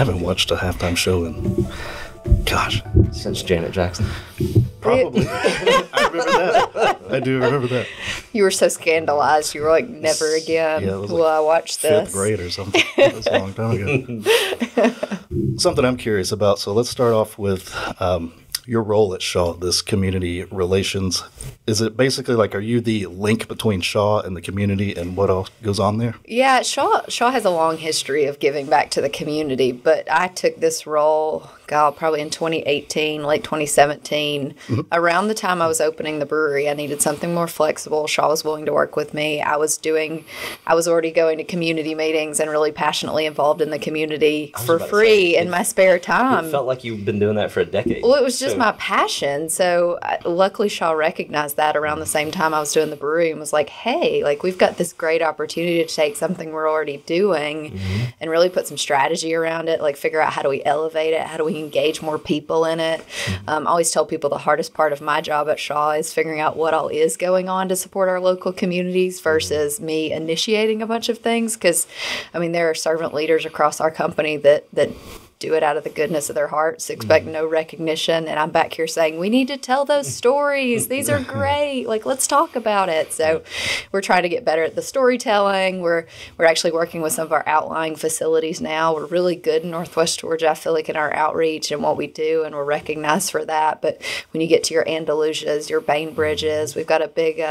haven't watched a halftime show in, gosh. Since Janet Jackson. Probably. I remember that. I do remember that. You were so scandalized. You were like, never again Yeah, it was will I watch this. 5th grade or something. That was a long time ago. Something I'm curious about. So let's start off with your role at Shaw, this community relations. Is it basically like, are you the link between Shaw and the community and what else goes on there? Yeah, Shaw has a long history of giving back to the community, but I took this role, probably in 2018, late 2017. Around the time I was opening the brewery, I needed something more flexible. Shaw was willing to work with me. I was already going to community meetings and really passionately involved in the community for free in my spare time. It felt like you've been doing that for a decade. Well, it was just my passion. So luckily Shaw recognized that around the same time I was doing the brewery and was like, hey, like we've got this great opportunity to take something we're already doing and really put some strategy around it, like figure out how do we elevate it, how do we engage more people in it. I always tell people the hardest part of my job at Shaw is figuring out what all is going on to support our local communities versus me initiating a bunch of things, because I mean there are servant leaders across our company that do it out of the goodness of their hearts, expect no recognition, and I'm back here saying we need to tell those stories. These are great. Like, let's talk about it. So we're trying to get better at the storytelling. We're actually working with some of our outlying facilities now. We're really good in Northwest Georgia, I feel like, in our outreach and what we do, and we're recognized for that. But when you get to your Andalusias, your Bainbridges, we've got a big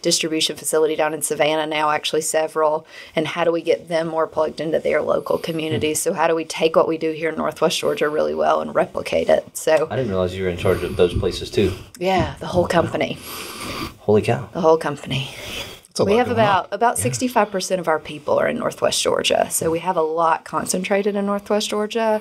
distribution facility down in Savannah now, actually several, and how do we get them more plugged into their local communities? So how do we take what we do here in Northwest Georgia really well and replicate it? So I didn't realize you were in charge of those places too. Yeah, the whole company. Holy cow. The whole company. We have about 65% of our people are in Northwest Georgia. So we have a lot concentrated in Northwest Georgia.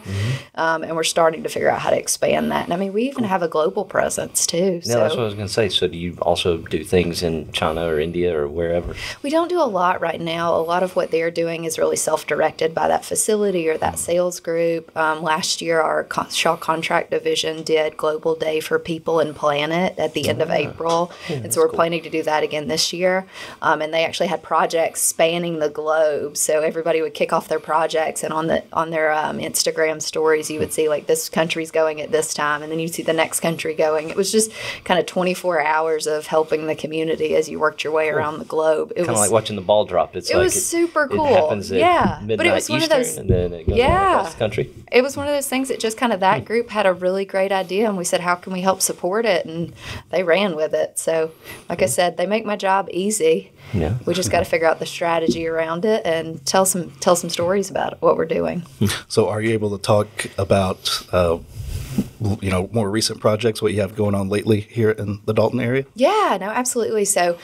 And we're starting to figure out how to expand that. And I mean, we even have a global presence too. Yeah, that's what I was going to say. So do you also do things in China or India or wherever? We don't do a lot right now. A lot of what they're doing is really self-directed by that facility or that sales group. Last year, our Shaw Contract Division did Global Day for People and Planet at the end of April. And so we're planning to do that again this year. And they actually had projects spanning the globe. So everybody would kick off their projects, and on their Instagram stories, you would see like this country's going at this time, and then you'd see the next country going. It was just kind of 24 hours of helping the community as you worked your way around the globe. It was kind of like watching the ball drop. It was super cool. It happens at midnight but it was one Eastern, of those, and then it goes on across the country. It was one of those things that just kind of that group had a really great idea, and we said, how can we help support it? And they ran with it. So, like I said, they make my job easy. Yeah. We just got to figure out the strategy around it and tell some stories about what we're doing. So are you able to talk about more recent projects, what you have going on lately here in the Dalton area? Yeah, no, absolutely. So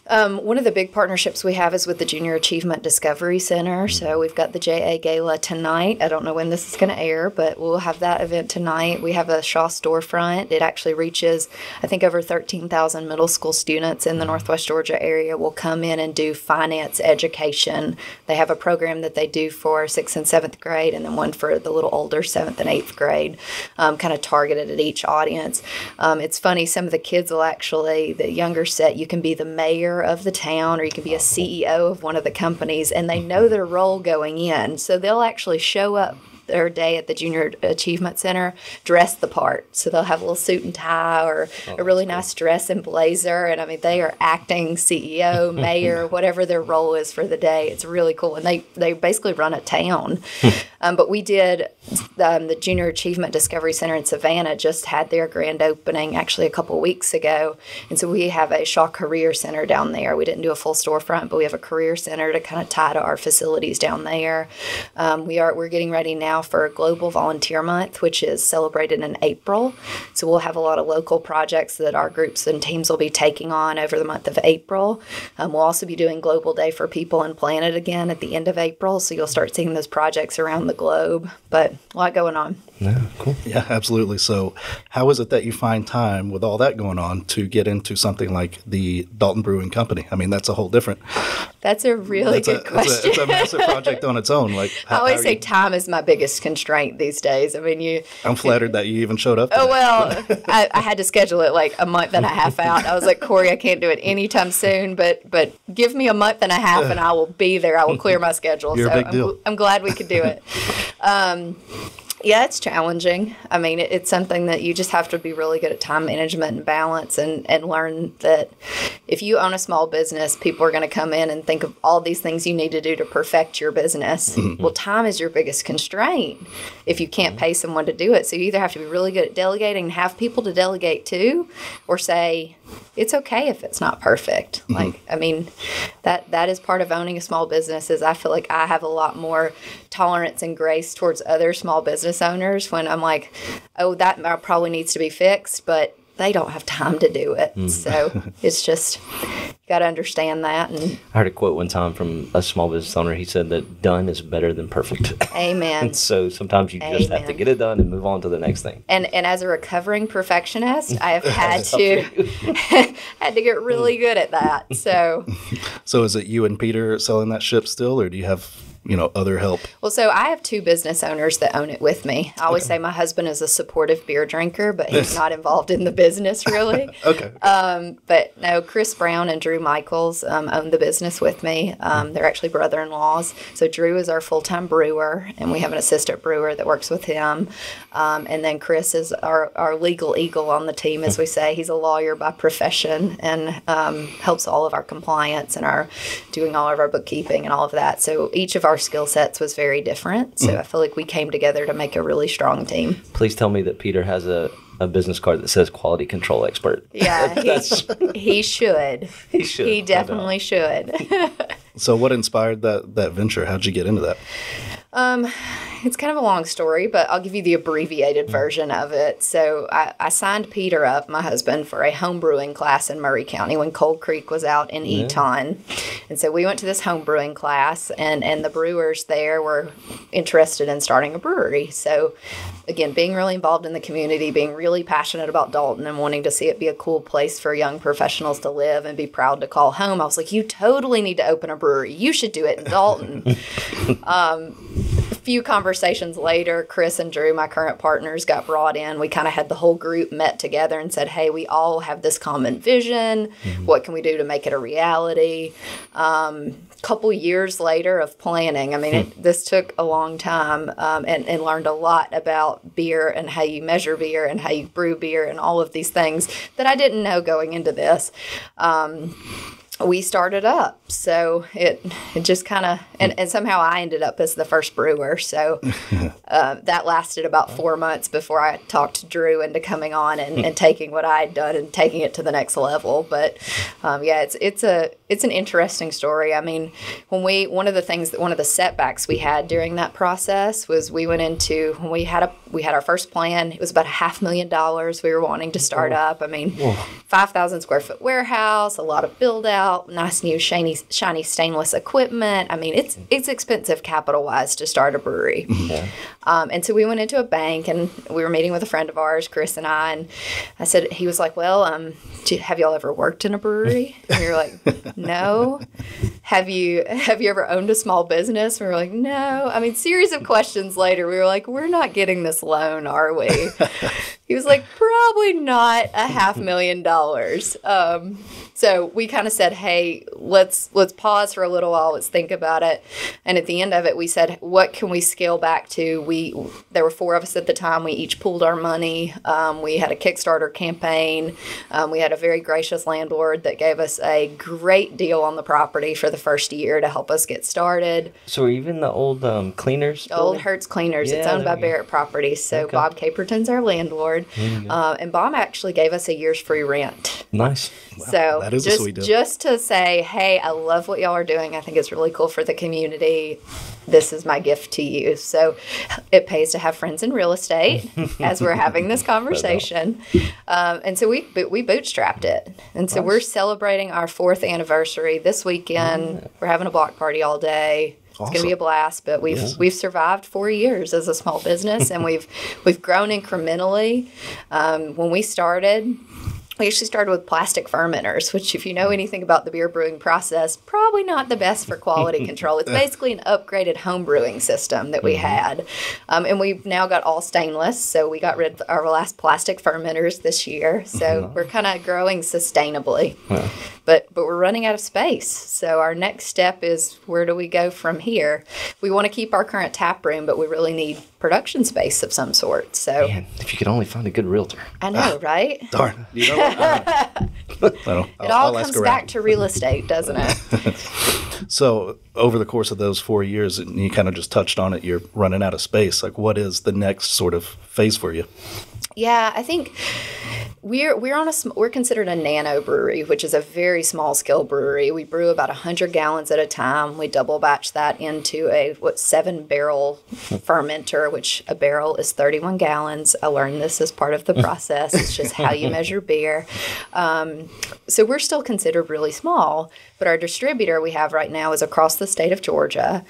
one of the big partnerships we have is with the Junior Achievement Discovery Center. So we've got the JA Gala tonight. I don't know when this is going to air, but we'll have that event tonight. We have a Shaw storefront. It actually reaches, I think, over 13,000 middle school students in the Northwest Georgia area will come in and do finance education. They have a program that they do for 6th and 7th grade, and then one for the little older 7th and 8th grade, kind of targeted at each audience. It's funny, some of the kids will actually, the younger set, you can be the mayor of the town or you can be a CEO of one of the companies, and they know their role going in. So they'll actually show up their day at the Junior Achievement Center dressed the part. So they'll have a little suit and tie or a really nice dress and blazer. And I mean, they are acting CEO, mayor, whatever their role is for the day. It's really cool. And they basically run a town. But we did, the Junior Achievement Discovery Center in Savannah just had their grand opening actually a couple weeks ago. And so we have a Shaw Career Center down there. We didn't do a full storefront, but we have a career center to kind of tie to our facilities down there. We're getting ready now for Global Volunteer Month, which is celebrated in April. So we'll have a lot of local projects that our groups and teams will be taking on over the month of April. We'll also be doing Global Day for People and Planet again at the end of April. So you'll start seeing those projects around the globe. But A lot going on. Yeah, cool. Yeah, absolutely. So how is it that you find time with all that going on to get into something like the Dalton Brewing Company? I mean, that's a whole different... That's a really good question. It's a massive project on its own. Like, I always say time is my biggest constraint these days. I mean, I'm flattered that you even showed up. Oh, well, I had to schedule it like a month and a half out. I was like, Corey, I can't do it anytime soon, but give me a month and a half and I will be there. I will clear my schedule. You're a big deal. I'm glad we could do it. Yeah, it's challenging. I mean, it's something that you just have to be really good at time management and balance and learn that if you own a small business, people are going to come in and think of all these things you need to do to perfect your business. Mm-hmm. Well, time is your biggest constraint if you can't pay someone to do it. So you either have to be really good at delegating and have people to delegate to, or say, it's okay if it's not perfect. Mm-hmm. Like, I mean, that is part of owning a small business is I feel like I have a lot more tolerance and grace towards other small business owners when I'm like, oh, that probably needs to be fixed, but they don't have time to do it. Mm. So it's just, you got to understand that. And I heard a quote one time from a small business owner. He said that done is better than perfect. Amen. And so sometimes you just have to get it done and move on to the next thing. And as a recovering perfectionist, I have had to get really good at that. So is it you and Peter selling that ship still, or do you have other help? Well, so I have two business owners that own it with me. I always say my husband is a supportive beer drinker, but he's not involved in the business really. Okay. But no, Chris Brown and Drew Michaels own the business with me. They're actually brother-in-laws. So Drew is our full-time brewer, and we have an assistant brewer that works with him. And then Chris is our legal eagle on the team, as we say. He's a lawyer by profession and helps all of our compliance and doing all of our bookkeeping and all of that. So each of our skill sets was very different. So I feel like we came together to make a really strong team. Please tell me that Peter has a business card that says quality control expert. Yeah, he should. He should. He definitely should. So what inspired that venture? How'd you get into that? It's kind of a long story, but I'll give you the abbreviated version of it. So I signed Peter up, my husband, for a home brewing class in Murray County when Cold Creek was out in Eton. And so we went to this home brewing class, and the brewers there were interested in starting a brewery. So again, being really involved in the community, being really passionate about Dalton and wanting to see it be a cool place for young professionals to live and be proud to call home. I was like, you totally need to open a brewery. You should do it in Dalton. A few conversations later, Chris and Drew, my current partners, got brought in. We kind of had the whole group met together and said, hey, we all have this common vision. Mm-hmm. What can we do to make it a reality? Couple years later of planning. I mean, this took a long time and learned a lot about beer and how you measure beer and how you brew beer and all of these things that I didn't know going into this. We started up. So it just kind of, and somehow I ended up as the first brewer. So that lasted about 4 months before I talked Drew into coming on and taking what I had done and taking it to the next level. But yeah, it's an interesting story. I mean, one of the setbacks we had during that process was we had our first plan. It was about $500,000 we were wanting to start up. I mean, 5,000 square foot warehouse, a lot of build out, nice new shiny stainless equipment. I mean, it's expensive capital wise to start a brewery. Yeah. And so we went into a bank and we were meeting with a friend of ours, Chris and I said, he was like, well, have y'all ever worked in a brewery? And we were like, no. Have you ever owned a small business? And we were like, no. I mean, series of questions later, we were like, we're not getting this loan, are we? He was like, probably not $500,000. So we kind of said, hey, let's pause for a little while. Let's think about it. And at the end of it, we said, what can we scale back to? There were 4 of us at the time. We each pooled our money. We had a Kickstarter campaign. We had a very gracious landlord that gave us a great deal on the property for the first year to help us get started. So even the old cleaners? Old Hertz Cleaners. Yeah, it's owned by Barrett Properties. So okay. Bob Caperton's our landlord. And Bob actually gave us a year's free rent. Nice. Wow, so that is a sweet deal. Just to say, hey, I love what y'all are doing. I think it's really cool for the community. This is my gift to you. So it pays to have friends in real estate as we're having this conversation. And so we bootstrapped it. And so we're celebrating our 4th anniversary this weekend. We're having a block party all day. It's going to be a blast. But we've survived 4 years as a small business, and we've grown incrementally. When we started, we actually started with plastic fermenters, which, if you know anything about the beer brewing process, probably not the best for quality control. It's basically an upgraded home brewing system that we had. And we've now got all stainless, so we got rid of our last plastic fermenters this year. So we're kind of growing sustainably. But we're running out of space. So our next step is, where do we go from here? We want to keep our current tap room, but we really need production space of some sort. So, Man, if you could only find a good realtor. I know, right? Darn. You know what? It all comes back to real estate, doesn't it? So over the course of those 4 years, and you kind of just touched on it, you're running out of space. Like, what is the next sort of phase for you? Yeah, I think we're considered a nano brewery, which is a very small scale brewery. We brew about 100 gallons at a time. We double batch that into a 7-barrel fermenter, which a barrel is 31 gallons. I learned this as part of the process. It's just how you measure beer. So we're still considered really small, but our distributor we have right now is across the state of Georgia,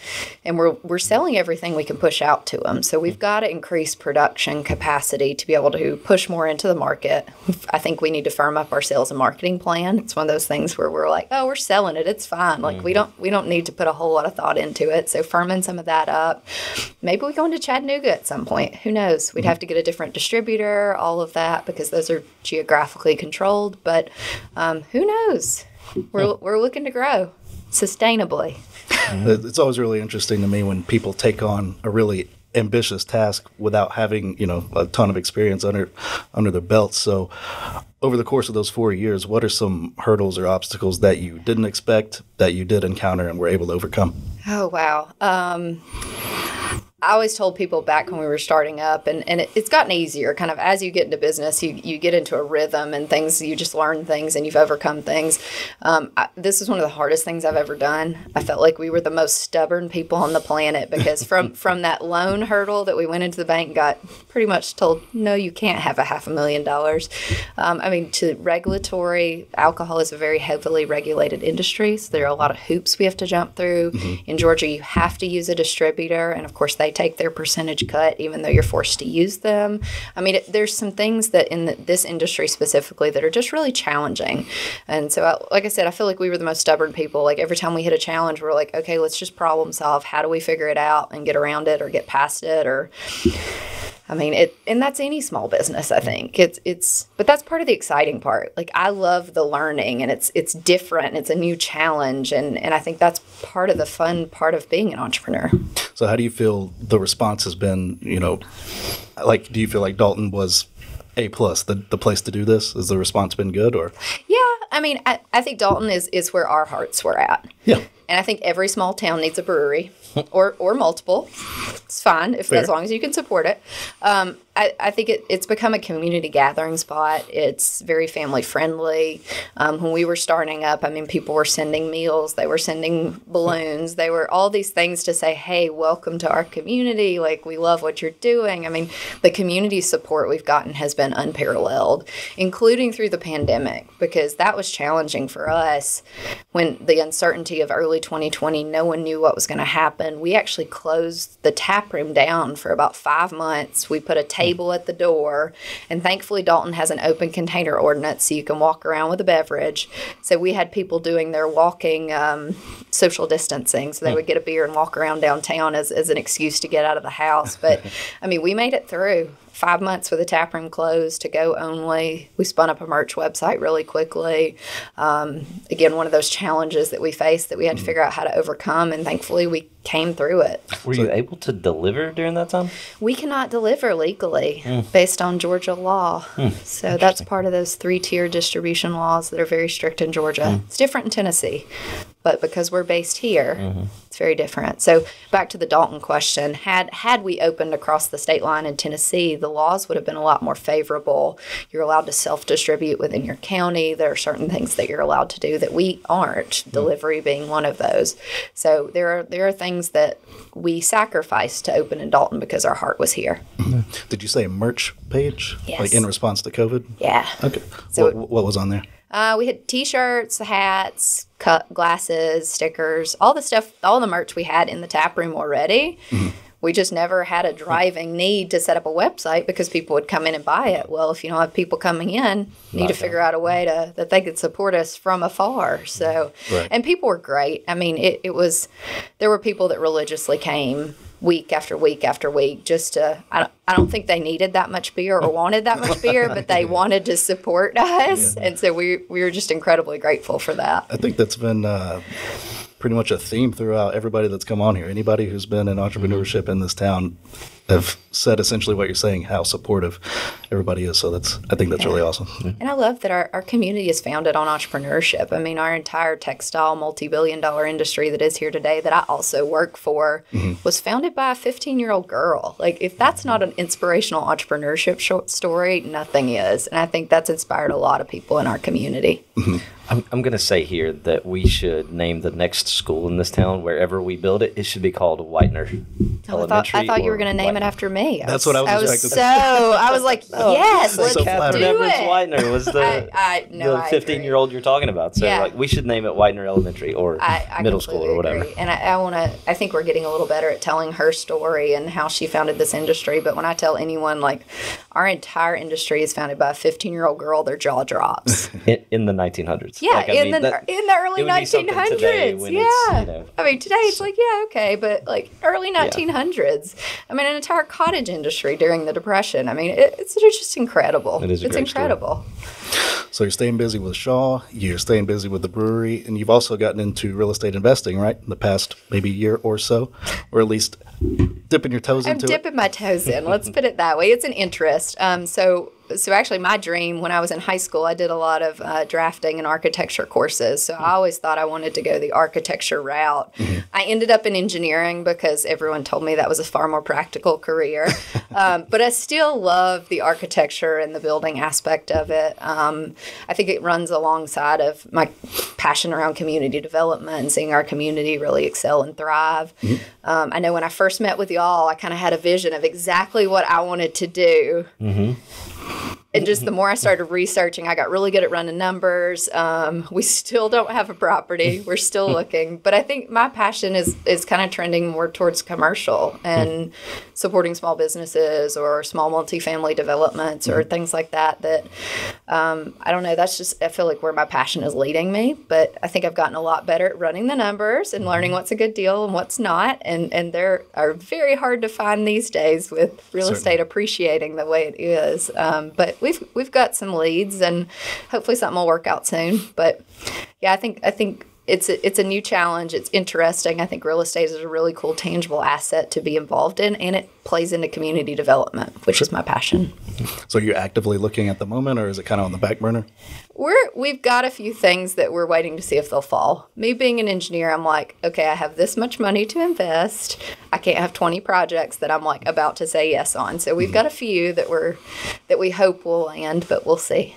and we're selling everything we can push out to them. So we've got to increase production capacity to be able to push more into the market. I think we need to firm up our sales and marketing plan. It's one of those things where we're like, oh, we're selling it, it's fine. Like we don't need to put a whole lot of thought into it. So firming some of that up. Maybe we go into Chattanooga at some point. Who knows? We'd have to get a different distributor, all of that, because those are geographically controlled. But who knows? We're looking to grow sustainably. It's always really interesting to me when people take on a really ambitious task without having, a ton of experience under their belt. So over the course of those 4 years, what are some hurdles or obstacles that you didn't expect, that you did encounter and were able to overcome? Oh, wow. I always told people back when we were starting up, and it's gotten easier kind of as you get into business, you get into a rhythm and things, you just learn things and you've overcome things. This is one of the hardest things I've ever done. I felt like we were the most stubborn people on the planet because from that loan hurdle that we went into the bank and got pretty much told, no, you can't have $500,000. To regulatory, alcohol is a very heavily regulated industry, so there are a lot of hoops we have to jump through. In Georgia, you have to use a distributor, and of course they take their percentage cut even though you're forced to use them. There's some things that in this industry specifically that are just really challenging. And so, like I said, I feel like we were the most stubborn people. Like every time we hit a challenge, we're like, okay, let's just problem solve. How do we figure it out and get around it or get past it? And that's any small business, I think. But that's part of the exciting part. Like, I love the learning, and it's different, and it's a new challenge, and I think that's part of the fun part of being an entrepreneur. So how do you feel the response has been, do you feel like Dalton was A+, the place to do this? Has the response been good, or? Yeah, I think Dalton is where our hearts were at. Yeah. And I think every small town needs a brewery or multiple. It's fine as long as you can support it. I think it's become a community gathering spot. It's very family friendly. When we were starting up, people were sending meals. They were sending balloons. They were all these things to say, hey, welcome to our community. Like, we love what you're doing. The community support we've gotten has been unparalleled, including through the pandemic, because that was challenging for us when the uncertainty of early 2020, no one knew what was going to happen. We actually closed the tap room down for about 5 months. We put a table at the door, and thankfully Dalton has an open container ordinance, so you can walk around with a beverage. So we had people doing their walking social distancing, so they would get a beer and walk around downtown as an excuse to get out of the house. But we made it through 5 months with the tap room closed, to go only. We spun up a merch website really quickly. Again, one of those challenges that we faced that we had to figure out how to overcome, and thankfully we came through it. Were you able to deliver during that time? We cannot deliver legally based on Georgia law. So that's part of those 3-tier distribution laws that are very strict in Georgia. It's different in Tennessee, but because we're based here, it's very different. So back to the Dalton question, had we opened across the state line in Tennessee, the laws would have been a lot more favorable. You're allowed to self-distribute within your county. There are certain things that you're allowed to do that we aren't, delivery being one of those. So there are things that we sacrificed to open in Dalton because our heart was here. Did you say a merch page? Yes. Like in response to COVID? Yeah. Okay. So what was on there? We had T-shirts, hats, glasses, stickers, all the stuff, all the merch we had in the tap room already. We just never had a driving need to set up a website because people would come in and buy it. Well, if you don't have people coming in, you need to figure out a way that they could support us from afar. So, and people were great. I mean, it was, there were people that religiously came week after week after week just to, I don't think they needed that much beer or wanted that much beer, but they wanted to support us. Yeah. And so we were just incredibly grateful for that. I think that's been pretty much a theme throughout everybody that's come on here. Anybody who's been in entrepreneurship in this town have said essentially what you're saying, how supportive everybody is. So I think that's really awesome. And I love that our community is founded on entrepreneurship. I mean, our entire textile multi-billion-dollar industry that is here today that I also work for was founded by a 15-year-old girl. Like, if that's not an inspirational entrepreneurship story, nothing is. And I think that's inspired a lot of people in our community. I'm going to say here that we should name the next school in this town, wherever we build it, it should be called Whitener Elementary. I thought you were going to name it after me. That's what I was expecting. I was like, yes, let's so do Captain Everett it. Whitener was the 15-year-old you're talking about. So like, we should name it Whitener Elementary or middle school or whatever. Agree. And I think we're getting a little better at telling her story and how she founded this industry. But when I tell anyone, like, our entire industry is founded by a 15-year-old girl, their jaw drops. In the 1900s. Yeah, like, in the early 1900s. Yeah. I mean, today it's like, yeah, okay, but like early 1900s. I mean, an entire cottage industry during the Depression. I mean, it's just incredible. It is a great incredible. So you're staying busy with Shaw, you're staying busy with the brewery, and you've also gotten into real estate investing, right? In the past maybe year or so, or at least dipping your toes into it. I'm dipping my toes in. Let's put it that way. It's an interest. So actually, my dream when I was in high school, I did a lot of drafting and architecture courses. So I always thought I wanted to go the architecture route. I ended up in engineering because everyone told me that was a far more practical career. But I still love the architecture and the building aspect of it. I think it runs alongside of my passion around community development and seeing our community really excel and thrive. I know when I first met with y'all, I kind of had a vision of exactly what I wanted to do. And just the more I started researching, I got really good at running numbers. We still don't have a property. We're still looking. But I think my passion is kind of trending more towards commercial and supporting small businesses or small multifamily developments or things like that. I don't know. That's just, I feel like where my passion is leading me. But I think I've gotten a lot better at running the numbers and learning what's a good deal and what's not. And they are very hard to find these days with real estate appreciating the way it is. But we've got some leads, and hopefully something will work out soon. But yeah, I think it's a new challenge. It's interesting. I think real estate is a really cool, tangible asset to be involved in, and it plays into community development, which is my passion. So you're actively looking at the moment, or is it kind of on the back burner? We've got a few things that we're waiting to see if they'll fall. Me being an engineer, I'm like, okay, I have this much money to invest. I can't have 20 projects that I'm like about to say yes on. So we've got a few that we hope will land, but we'll see.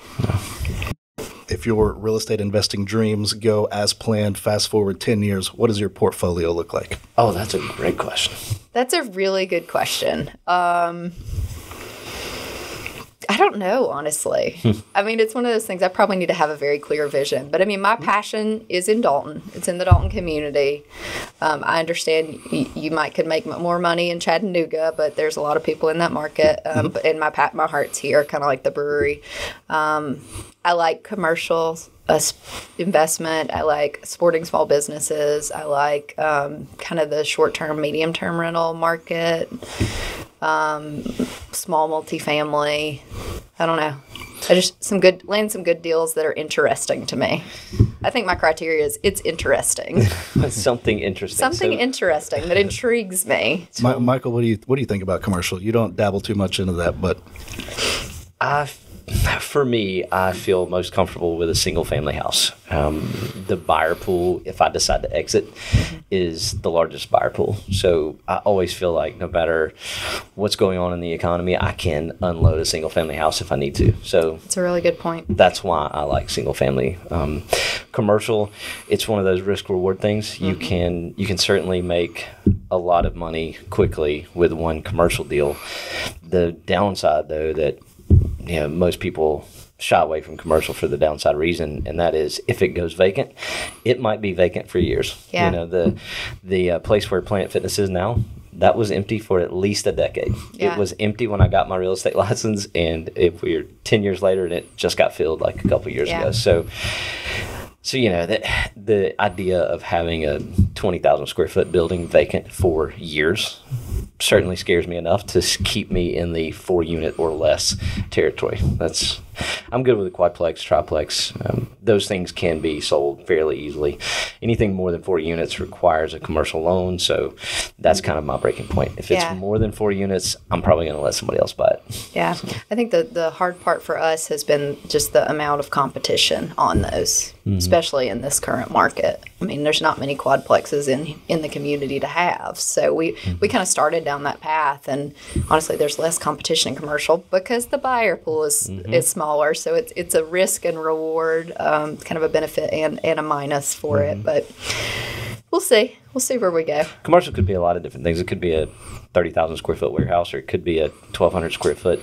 If your real estate investing dreams go as planned, fast forward 10 years, what does your portfolio look like? Oh, that's a great question. That's a really good question. I don't know, honestly. I mean, it's one of those things I probably need to have a very clear vision. But I mean, my passion is in Dalton. It's in the Dalton community. I understand you could make more money in Chattanooga, but there's a lot of people in that market. And my heart's here, kind of like the brewery. I like commercial investment. I like supporting small businesses. I like kind of the short-term, medium-term rental market. Small multifamily. I don't know. I just land some good deals that are interesting to me. I think my criteria is it's interesting. Something interesting. Something interesting that intrigues me. Michael, what do you think about commercial? You don't dabble too much into that, but for me, I feel most comfortable with a single-family house. The buyer pool, if I decide to exit, is the largest buyer pool. So I always feel like no matter what's going on in the economy, I can unload a single-family house if I need to. So it's a really good point. That's why I like single-family. Commercial, it's one of those risk-reward things. You can certainly make a lot of money quickly with one commercial deal. The downside, though, that most people shy away from commercial for the downside reason, and that is if it goes vacant, it might be vacant for years. Yeah. You know, the place where Planet Fitness is now, that was empty for at least a decade. Yeah. It was empty when I got my real estate license, and if we're 10 years later, and it just got filled like a couple of years Yeah. ago. So you know, the idea of having a 20,000 square foot building vacant for years certainly scares me enough to keep me in the 4 unit or less territory. I'm good with a quadplex, triplex. Those things can be sold fairly easily. Anything more than 4 units requires a commercial loan, so that's kind of my breaking point. If it's Yeah. more than 4 units, I'm probably going to let somebody else buy it. Yeah, I think the hard part for us has been just the amount of competition on those, especially in this current market. I mean, there's not many quadplexes in the community to have, so we kind of started down that path, and honestly, there's less competition in commercial because the buyer pool is smaller, so it's a risk and reward, kind of a benefit and a minus for it, but we'll see. We'll see where we go. Commercial could be a lot of different things. It could be a 30,000 square foot warehouse, or it could be a 1,200 square foot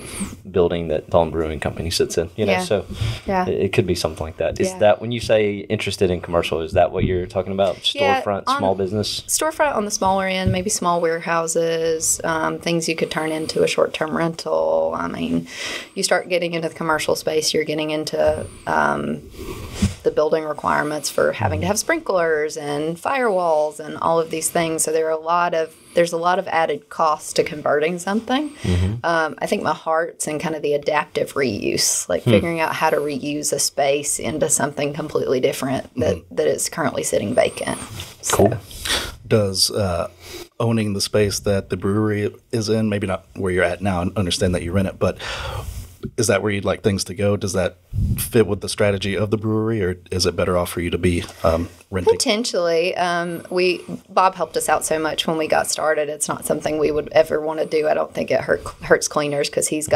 building that Dalton Brewing Company sits in. You know, Yeah. so Yeah. it could be something like that. Is Yeah. that when you say interested in commercial? Is that what you're talking about? Yeah, Storefront, on- small business. Storefront on the smaller end, maybe small warehouses, things you could turn into a short-term rental. I mean, you start getting into the commercial space, you're getting into the building requirements for having to have sprinklers and firewalls and all of these things. So there's a lot of added cost to converting something. I think my heart's in kind of the adaptive reuse, like figuring out how to reuse a space into something completely different that is currently sitting vacant. Cool. Does owning the space that the brewery is in, maybe not where you're at now, and understand that you rent it, but is that where you'd like things to go? Does that fit with the strategy of the brewery, or is it better off for you to be renting? Potentially. Bob helped us out so much when we got started. It's not something we would ever want to do. I don't think it hurts cleaners because he's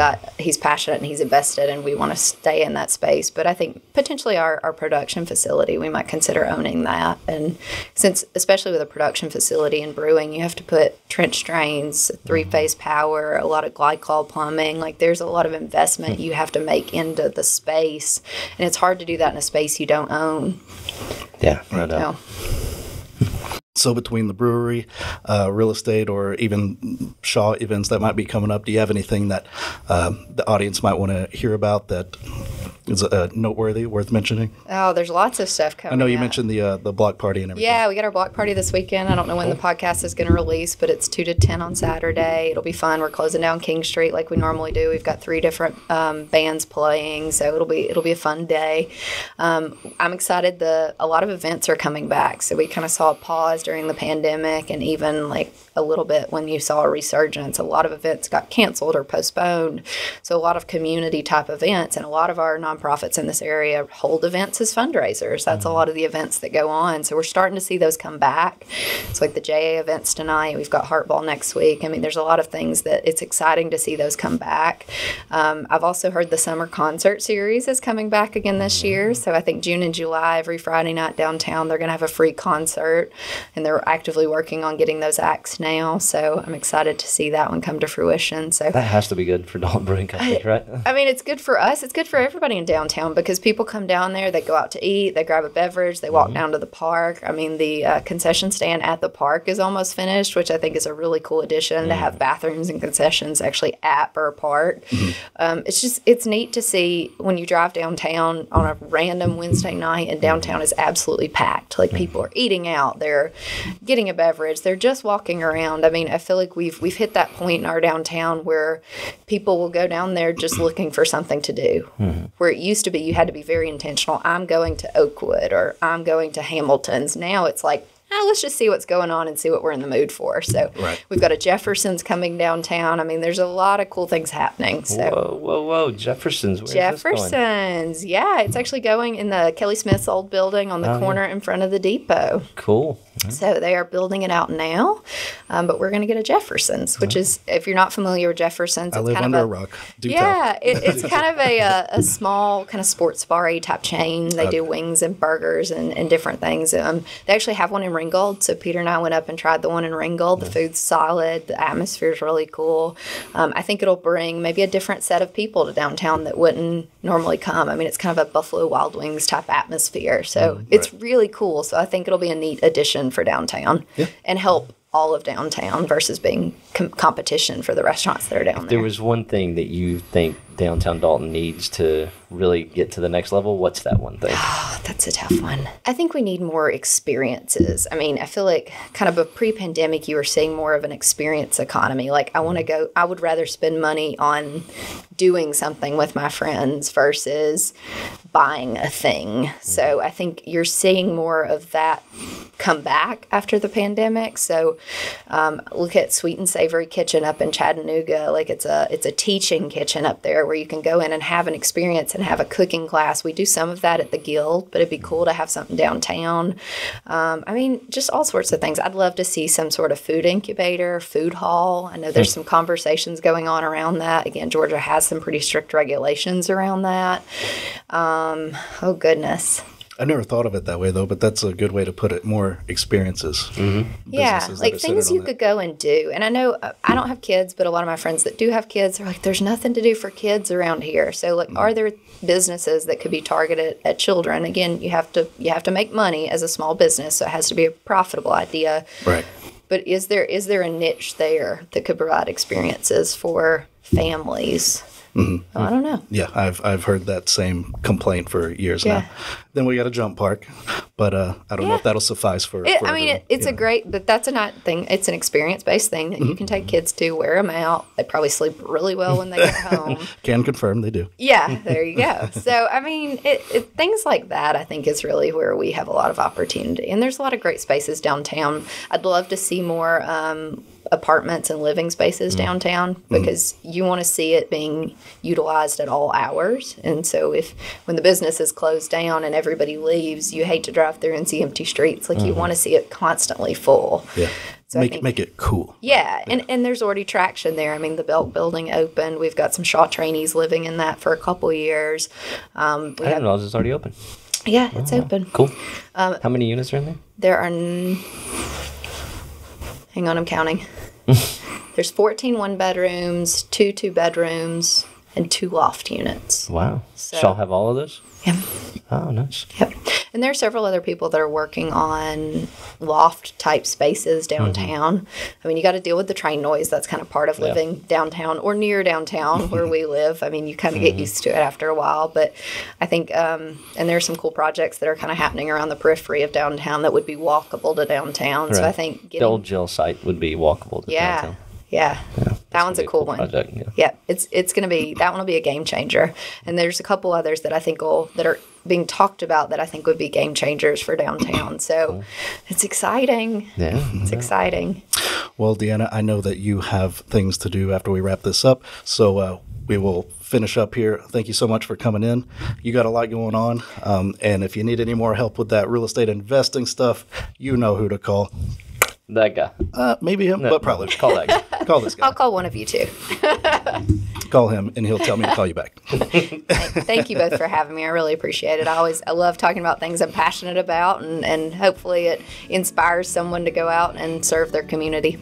passionate and he's invested, and we want to stay in that space. But I think potentially our production facility, we might consider owning that. And since, especially with a production facility in brewing, you have to put trench drains, 3-phase power, a lot of glycol plumbing. Like there's a lot of investment you have to make into the space, and it's hard to do that in a space you don't own. Yeah, no doubt. No. So between the brewery, real estate, or even Shaw events that might be coming up, do you have anything that the audience might want to hear about that is noteworthy, worth mentioning? Oh, there's lots of stuff coming I know you up. mentioned the block party and everything. Yeah, we got our block party this weekend. I don't know when the podcast is going to release, but it's 2 to 10 on Saturday. It'll be fun. We're closing down King Street like we normally do. We've got 3 different bands playing, so it'll be a fun day. I'm excited. A lot of events are coming back, so we kind of saw a pause during the pandemic, and even like a little bit when you saw a resurgence. A lot of events got canceled or postponed, so a lot of community type events, and a lot of our nonprofits in this area hold events as fundraisers. That's a lot of the events that go on, so we're starting to see those come back. It's like the JA events tonight. We've got Heartball next week. I mean, there's a lot of things that it's exciting to see those come back. I've also heard the summer concert series is coming back again this year, so I think June and July, every Friday night downtown, they're going to have a free concert, and they're actively working on getting those acts now, so I'm excited to see that one come to fruition. So That has to be good for Dalton Brewing Company, right? I mean, it's good for us. It's good for everybody in downtown because people come down there, they go out to eat, they grab a beverage, they walk down to the park. I mean, the concession stand at the park is almost finished, which I think is a really cool addition to have bathrooms and concessions actually at Burr Park. It's neat to see when you drive downtown on a random Wednesday night and downtown is absolutely packed. Like people are eating out, they're getting a beverage, they're just walking around. I mean, I feel like we've hit that point in our downtown where people will go down there just looking for something to do. Where it used to be you had to be very intentional. I'm going to Oakwood or I'm going to Hamilton's. Now it's like, let's just see what's going on and see what we're in the mood for. So we've got a Jefferson's coming downtown. I mean, there's a lot of cool things happening. So Whoa. Jefferson's. Where's Jefferson's. This going? Yeah, it's actually going in the Kelly Smith's old building on the corner in front of the depot. Cool. So they are building it out now, but we're going to get a Jefferson's, which is, if you're not familiar with Jefferson's, I it's live kind under of a rock. it's kind of a small kind of sports bar-y type chain. They do wings and burgers and different things. They actually have one in Ringgold, so Peter and I went up and tried the one in Ringgold. The food's solid. The atmosphere is really cool. I think it'll bring maybe a different set of people to downtown that wouldn't normally come. I mean, it's kind of a Buffalo Wild Wings type atmosphere. So it's really cool. So I think it'll be a neat addition for downtown and help all of downtown versus being competition for the restaurants that are down there. There was one thing that you think downtown Dalton needs to really get to the next level. What's that one thing? Oh, that's a tough one. I think we need more experiences. I mean, I feel like kind of a pre-pandemic, you were seeing more of an experience economy. Like I would rather spend money on doing something with my friends versus buying a thing. So I think you're seeing more of that come back after the pandemic. So look at Sweet and Savory Kitchen up in Chattanooga. Like it's a teaching kitchen up there where you can go in and have an experience and have a cooking class. We do some of that at the Guild, but it'd be cool to have something downtown. I mean, just all sorts of things. I'd love to see some sort of food incubator, food hall. I know there's some conversations going on around that. Again, Georgia has some pretty strict regulations around that. Oh, goodness. I never thought of it that way, though, but that's a good way to put it. More experiences. Yeah, like things you could go and do. And I know I don't have kids, but a lot of my friends that do have kids are like, there's nothing to do for kids around here. So, like, are there businesses that could be targeted at children? Again, you have to make money as a small business, so it has to be a profitable idea. Right. But is there a niche there that could provide experiences for families? Oh, I don't know. Yeah, I've heard that same complaint for years now. Then we got a jump park, but I don't know if that'll suffice for everyone. It's a great, but that's a nice thing. It's an experience-based thing that you can take kids to, wear them out. They probably sleep really well when they get home. Can confirm they do. Yeah, there you go. So, I mean, things like that, I think, is really where we have a lot of opportunity. And there's a lot of great spaces downtown. I'd love to see more apartments and living spaces downtown because you want to see it being utilized at all hours. And so when the business is closed down and everybody leaves, you hate to drive through and see empty streets. Like you want to see it constantly full. Yeah. So make it cool. Yeah. And there's already traction there. I mean, the Belk building opened. We've got some Shaw trainees living in that for a couple of years. I didn't know it's already open. Yeah, it's open. Cool. How many units are in there? There are... Hang on, I'm counting. There's 14 one-bedrooms, 2 two-bedrooms, and 2 loft units. Wow. So, Shall have all of those? Yeah. Oh, nice. Yep. And there are several other people that are working on loft-type spaces downtown. I mean, you got to deal with the train noise. That's kind of part of living downtown or near downtown where we live. I mean, you kind of get used to it after a while. But I think, and there are some cool projects that are kind of happening around the periphery of downtown that would be walkable to downtown. Right. So I think the old jail site would be walkable to downtown. Yeah, that one's a cool one. Project, it's going to be, that one will be a game changer. And there's a couple others that I think that are being talked about that I think would be game changers for downtown. So it's exciting. Yeah. It's exciting. Well, Deanna, I know that you have things to do after we wrap this up. So we will finish up here. Thank you so much for coming in. You got a lot going on. And if you need any more help with that real estate investing stuff, you know who to call. That guy. Maybe him, but probably. Call that guy. Call this guy. I'll call one of you two. Call him, and he'll tell me to call you back. Thank you both for having me. I really appreciate it. I love talking about things I'm passionate about, and hopefully it inspires someone to go out and serve their community.